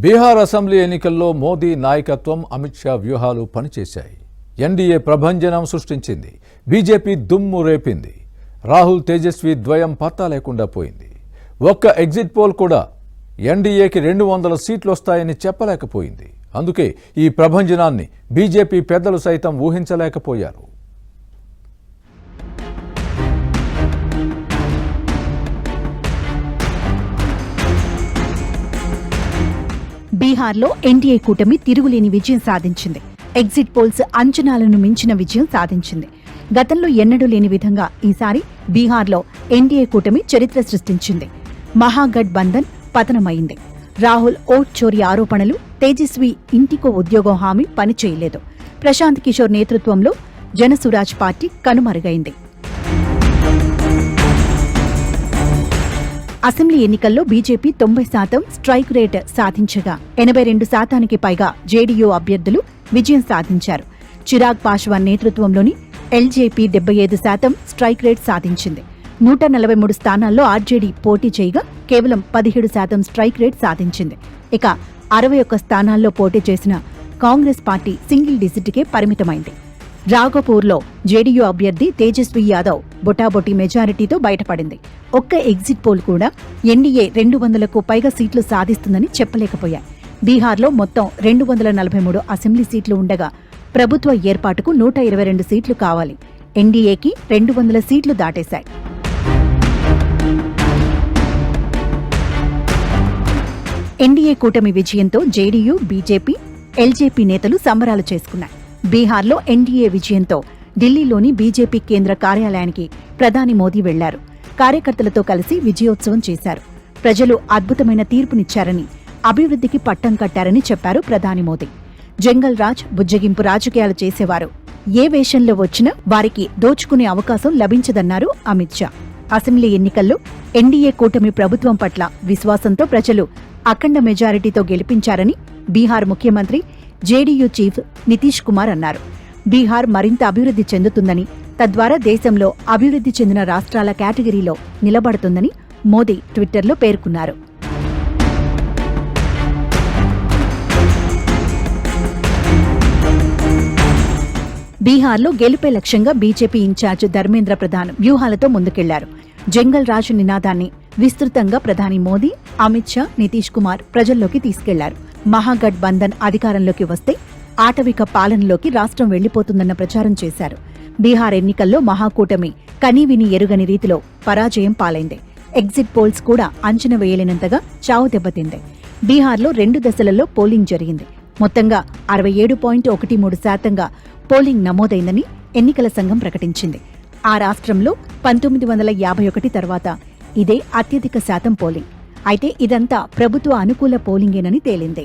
Bihar assembly ఎన్నికల్లో మోదీ నాయకత్వం అమిత్ షా వ్యూహాలు పనిచేశాయి. ఎన్డీఏ ప్రభంజనం సృష్టించింది. బీజేపీ దుమ్ము రేపింది. రాహుల్ తేజస్వి ద్వయం పత్తా లేకుండా పోయింది. ఒక్క ఎగ్జిట్ పోల్ కూడా ఎన్డీఏకి 200 సీట్లు వస్తాయని చెప్పలేకపోయింది. అందుకే ఈ ప్రభంజనాన్ని బీజేపీ పెద్దలు సైతం ఊహించలేకపోయారు. బీహార్లో ఎన్డీఏ కూటమి తిరుగులేని విజయం సాధించింది. ఎగ్జిట్ పోల్స్ అంచనాలను మించిన విజయం సాధించింది. గతంలో ఎన్నడూ లేని విధంగా ఈసారి బీహార్లో ఎన్డీఏ కూటమి చరిత్ర సృష్టించింది. మహాగఠ్ బంధన్ పతనమైంది. రాహుల్ ఓట్ చోరీ ఆరోపణలు, తేజస్వి ఇంటికో ఉద్యోగం హామీ పనిచేయలేదు. ప్రశాంత్ కిషోర్ నేతృత్వంలో జనసురాజ్ పార్టీ కనుమరుగైంది. అసెంబ్లీ ఎన్నికల్లో బీజేపీ 90% స్ట్రైక్ రేట్ సాధించగా 82%కి పైగా జేడీయూ అభ్యర్థులు విజయం సాధించారు. చిరాగ్ పాశ్వాన్ నేతృత్వంలోని ఎల్జేపీ 75% స్ట్రైక్ రేట్ సాధించింది. 143 స్థానాల్లో ఆర్జేడీ పోటీ చేయగా కేవలం 17% స్ట్రైక్ రేట్ సాధించింది. ఇక 61 స్థానాల్లో పోటీ చేసిన కాంగ్రెస్ పార్టీ సింగిల్ డిజిట్కే పరిమితమైంది. రాఘపూర్లో జేడీయూ అభ్యర్థి తేజస్వి యాదవ్ బొటాబొటీ మెజారిటీతో బయటపడింది. ఒక్క ఎగ్జిట్ పోల్ కూడా ఎన్డీఏ 200కు పైగా సీట్లు సాధిస్తుందని చెప్పలేకపోయాయి. బీహార్లో మొత్తం 243 అసెంబ్లీ సీట్లు ఉండగా ప్రభుత్వ ఏర్పాటుకు 122 సీట్లు కావాలి. ఎన్డీఏకి 200 సీట్లు దాటేశాయి. ఎన్డీఏ కూటమి విజయంతో జేడీయూ, బీజేపీ, ఎల్జేపీ నేతలు సంబరాలు చేసుకున్నాయి. బీహార్లో ఎన్డీఏ విజయంతో ఢిల్లీలోని బీజేపీ కేంద్ర కార్యాలయానికి ప్రధాని మోదీ వెళ్లారు. కార్యకర్తలతో కలిసి విజయోత్సవం చేశారు. ప్రజలు అద్భుతమైన తీర్పునిచ్చారని, అభివృద్ధికి పట్టం కట్టారని చెప్పారు ప్రధాని మోదీ. జంగల్ రాజ్, బుజ్జగింపు రాజకీయాలు చేసేవారు ఏ వేషంలో వచ్చినా వారికి దోచుకునే అవకాశం లభించదన్నారు అమిత్ షా. అసెంబ్లీ ఎన్నికల్లో ఎన్డీఏ కూటమి ప్రభుత్వం పట్ల విశ్వాసంతో ప్రజలు అఖండ మెజారిటీతో గెలిపించారని బీహార్ ముఖ్యమంత్రి, జేడీయూ చీఫ్ నితీష్ కుమార్ అన్నారు. బీహార్ మరింత అభివృద్ధి చెందుతుందని, తద్వారా దేశంలో అభివృద్ధి చెందిన రాష్ట్రాల కేటగిరీలో నిలబడుతుందని మోదీ ట్విట్టర్లో పేర్కొన్నారు. బీహార్లో గెలుపే లక్ష్యంగా బీజేపీ ఇన్ఛార్జ్ ధర్మేంద్ర ప్రధాన్ వ్యూహాలతో ముందుకెళ్లారు. జంగల్ రాజ్ నినాదాన్ని విస్తృతంగా ప్రధాని మోదీ, అమిత్ షా, నితీష్ కుమార్ ప్రజల్లోకి తీసుకెళ్లారు. మహాగఠ్ బంధన్ అధికారంలోకి వస్తే ఆటవిక పాలనలోకి రాష్ట్రం వెళ్లిపోతుందన్న ప్రచారం చేశారు. బీహార్ ఎన్నికల్లో మహాకూటమి కనీవిని ఎరుగని రీతిలో పరాజయం పాలైంది. ఎగ్జిట్ పోల్స్ కూడా అంచనా వేయలేనంతగా చావు దెబ్బతింది. బీహార్లో 2 దశలలో పోలింగ్ జరిగింది. మొత్తంగా 67.13% పోలింగ్ నమోదైందని ఎన్నికల సంఘం ప్రకటించింది. ఆ రాష్ట్రంలో 1951 తర్వాత ఇదే అత్యధిక శాతం పోలింగ్. అయితే ఇదంతా ప్రభుత్వ అనుకూల పోలింగేనని తేలింది.